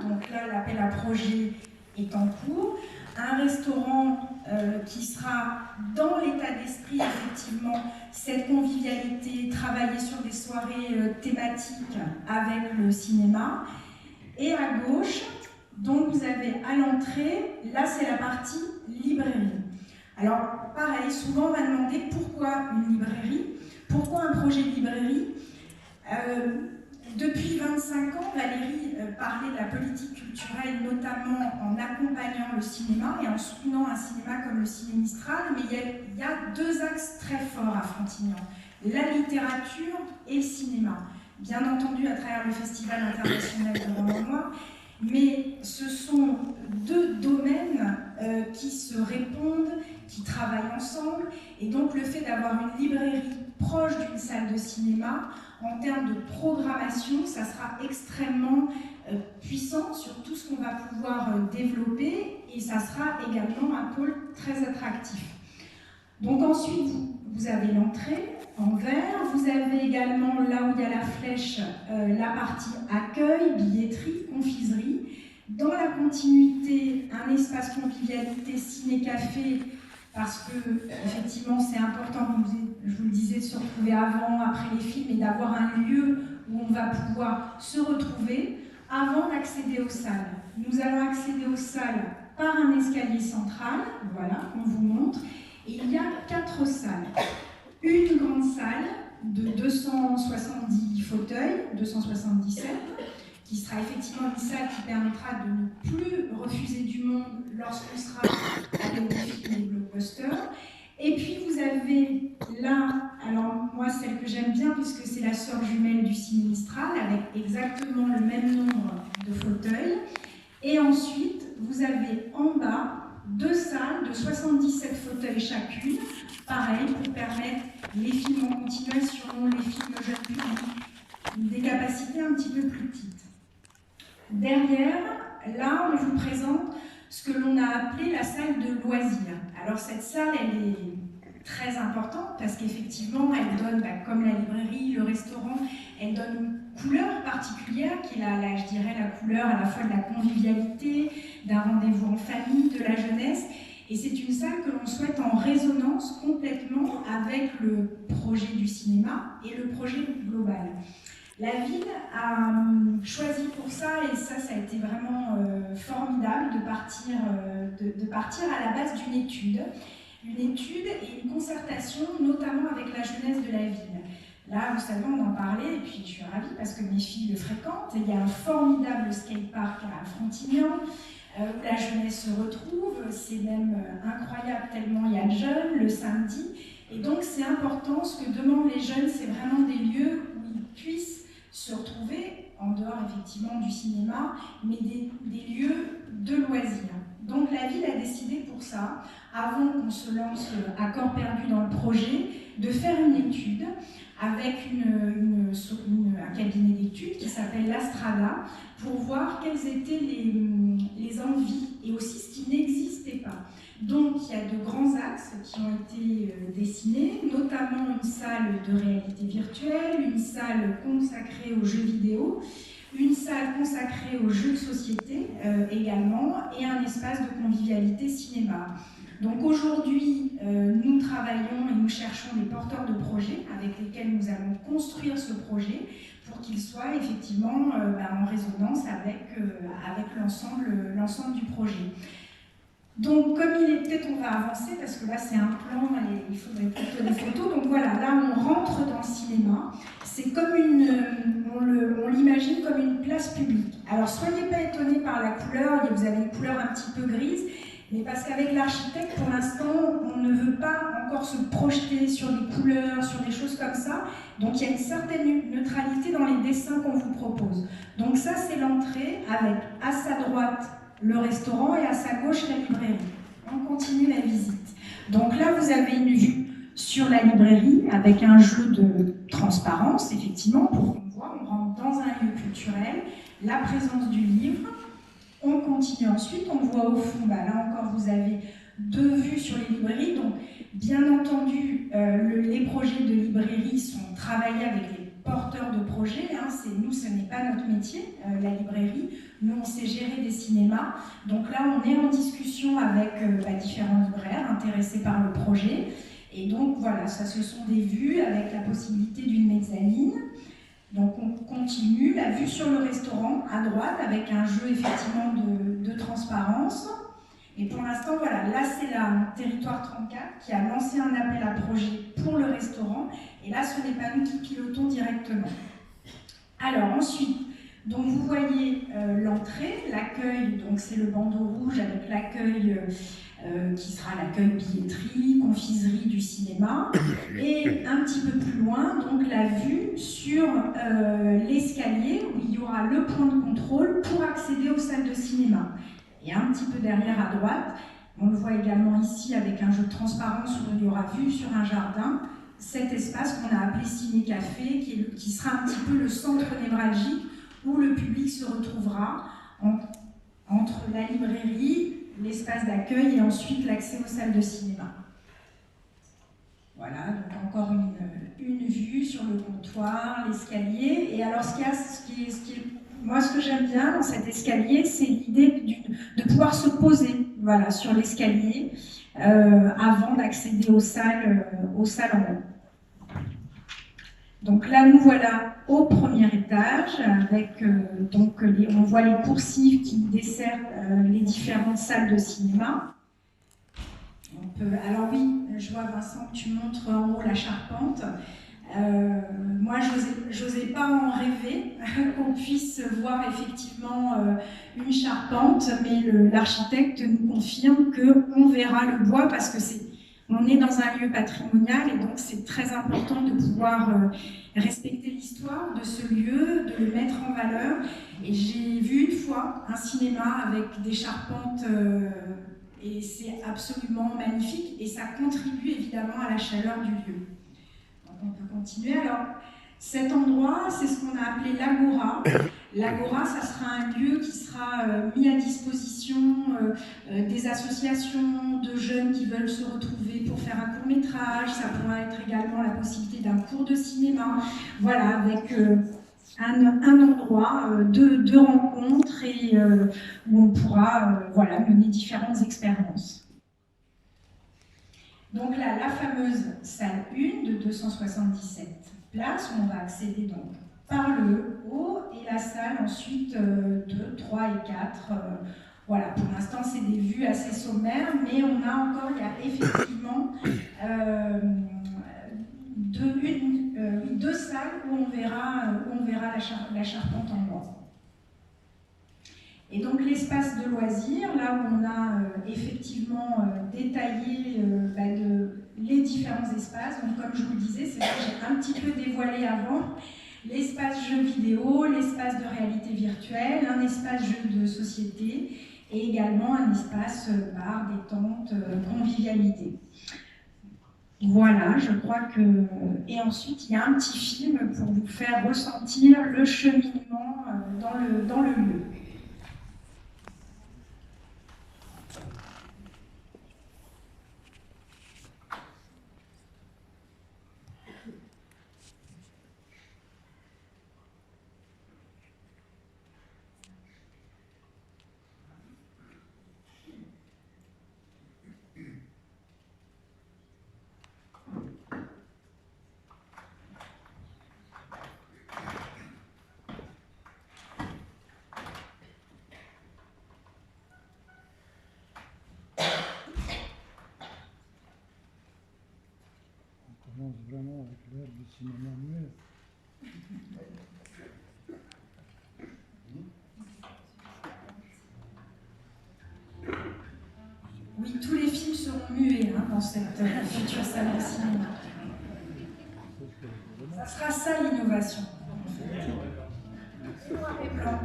donc là l'appel à projet est en cours. Un restaurant qui sera dans l'état d'esprit, effectivement, cette convivialité, travailler sur des soirées thématiques avec le cinéma. Et à gauche, donc vous avez à l'entrée, là c'est la partie librairie. Alors pareil, souvent on va demander pourquoi une librairie, pourquoi un projet de librairie. Depuis 25 ans, Valérie parlait de la politique culturelle, notamment en accompagnant le cinéma et en soutenant un cinéma comme le Ciné Mistral, mais il y a deux axes très forts à Frontignan, la littérature et le cinéma. Bien entendu à travers le Festival international de roman noir, mais ce sont deux domaines qui se répondent, qui travaillent ensemble, et donc le fait d'avoir une librairie proche d'une salle de cinéma, en termes de programmation, ça sera extrêmement puissant sur tout ce qu'on va pouvoir développer, et ça sera également un pôle très attractif. Donc ensuite, vous avez l'entrée en vert, vous avez également, là où il y a la flèche, la partie accueil, billetterie, confiserie. Dans la continuité, un espace convivialité, ciné-café, parce que effectivement c'est important, comme je vous le disais, de se retrouver avant, après les films, et d'avoir un lieu où on va pouvoir se retrouver avant d'accéder aux salles. Nous allons accéder aux salles par un escalier central, voilà, qu'on vous montre, et il y a 4 salles. Une grande salle de 270 fauteuils, 277, qui sera effectivement une salle qui permettra de ne plus refuser du monde lorsqu'on sera avec des films et des blockbusters. Et puis vous avez là, alors moi celle que j'aime bien puisque c'est la sœur jumelle du Ciné Mistral avec exactement le même nombre de fauteuils. Et ensuite vous avez en bas 2 salles de 77 fauteuils chacune, pareil pour permettre les films en continuation, les films jeunes publics, des capacités un petit peu plus petites. Derrière, là, on vous présente ce que l'on a appelé la salle de loisirs. Alors cette salle, elle est très importante parce qu'effectivement, elle donne, comme la librairie, le restaurant, elle donne une couleur particulière qui est je dirais, la couleur à la fois de la convivialité, d'un rendez-vous en famille, de la jeunesse. Et c'est une salle que l'on souhaite en résonance complètement avec le projet du cinéma et le projet global. La ville a choisi pour ça, et ça a été vraiment formidable, de partir à la base d'une étude et une concertation, notamment avec la jeunesse de la ville. Là, vous savez, on en parlait, et puis je suis ravie parce que mes filles le fréquentent. Il y a un formidable skatepark à Frontignan, où la jeunesse se retrouve. C'est même incroyable tellement il y a de jeunes le samedi. Et donc c'est important, ce que demandent les jeunes, c'est vraiment des lieux où ils puissent se retrouver, en dehors effectivement du cinéma, mais des lieux de loisirs. Donc la ville a décidé pour ça, avant qu'on se lance à corps perdu dans le projet, de faire une étude avec un cabinet d'études qui s'appelle l'Astrada, pour voir quelles étaient les envies et aussi ce qui n'existait pas. Donc il y a de grands axes qui ont été dessinés, notamment une salle de réalité virtuelle, une salle consacrée aux jeux vidéo, une salle consacrée aux jeux de société également, et un espace de convivialité cinéma. Donc aujourd'hui, nous travaillons et nous cherchons des porteurs de projets avec lesquels nous allons construire ce projet pour qu'il soit effectivement en résonance avec l'ensemble du projet. Donc, comme il est, peut-être on va avancer parce que là c'est un plan et il faudrait plutôt des photos. Donc voilà, là on rentre dans le cinéma. C'est comme on l'imagine comme une place publique. Alors soyez pas étonnés par la couleur, vous avez une couleur un petit peu grise, mais parce qu'avec l'architecte, pour l'instant, on ne veut pas encore se projeter sur des couleurs, sur des choses comme ça. Donc il y a une certaine neutralité dans les dessins qu'on vous propose. Donc ça c'est l'entrée avec à sa droite le restaurant et à sa gauche la librairie. On continue la visite. Donc là, vous avez une vue sur la librairie avec un jeu de transparence, effectivement, pour qu'on voit, on rentre dans un lieu culturel, la présence du livre. On continue ensuite, on voit au fond, là encore, vous avez 2 vues sur les librairies. Donc, bien entendu, les projets de librairie sont travaillés avec les porteurs de projets. Nous, ce n'est pas notre métier, la librairie. Nous, on sait gérer cinéma. Donc là, on est en discussion avec différents libraires intéressés par le projet. Et donc voilà, ça ce sont des vues avec la possibilité d'une mezzanine. Donc on continue, la vue sur le restaurant à droite avec un jeu effectivement de transparence. Et pour l'instant, voilà, là c'est la Territoire 34 qui a lancé un appel à projet pour le restaurant. Et là, ce n'est pas nous qui pilotons directement. Alors ensuite, donc vous voyez l'entrée, l'accueil, donc c'est le bandeau rouge avec l'accueil qui sera l'accueil billetterie, confiserie du cinéma, et un petit peu plus loin, donc la vue sur l'escalier où il y aura le point de contrôle pour accéder aux salles de cinéma. Et un petit peu derrière à droite, on le voit également ici avec un jeu de transparence où il y aura vue sur un jardin, cet espace qu'on a appelé ciné-café, qui sera un petit peu le centre névralgique où le public se retrouvera entre la librairie, l'espace d'accueil et ensuite l'accès aux salles de cinéma. Voilà, donc encore une vue sur le comptoir, l'escalier. Et alors moi ce que j'aime bien dans cet escalier, c'est l'idée de pouvoir se poser voilà, sur l'escalier avant d'accéder aux salles en haut. Donc là, nous voilà au premier étage, avec on voit les coursives qui desservent les différentes salles de cinéma. Alors oui, je vois Vincent, tu montres en haut la charpente. Moi, j'osais pas en rêver qu'on puisse voir effectivement une charpente, mais l'architecte nous confirme qu'on verra le bois parce que on est dans un lieu patrimonial et donc c'est très important de pouvoir respecter l'histoire de ce lieu, de le mettre en valeur. Et j'ai vu une fois un cinéma avec des charpentes et c'est absolument magnifique et ça contribue évidemment à la chaleur du lieu. Donc on peut continuer. Alors cet endroit, c'est ce qu'on a appelé l'Agora. L'Agora, ça sera un lieu qui sera mis à disposition des associations de jeunes qui veulent se retrouver pour faire un court-métrage. Ça pourra être également la possibilité d'un cours de cinéma. Voilà, avec un endroit de rencontres et où on pourra voilà, mener différentes expériences. Donc là, la fameuse salle 1 de 277 places, où on va accéder donc par le haut, et la salle ensuite 2, 3 et 4. Voilà, pour l'instant, c'est des vues assez sommaires, mais il y a effectivement deux salles où on verra la charpente en bois. Et donc l'espace de loisirs, là où on a effectivement détaillé les différents espaces, donc comme je vous le disais, c'est vrai que j'ai un petit peu dévoilé avant, l'espace jeux vidéo, l'espace de réalité virtuelle, un espace jeu de société et également un espace bar, détente, convivialité. Voilà, je crois que... Et ensuite, il y a un petit film pour vous faire ressentir le cheminement dans le lieu. Vraiment avec l'ère du cinéma muet. Oui, tous les films seront muets dans cette future salle de cinéma. Ça sera ça l'innovation. Noir et blanc.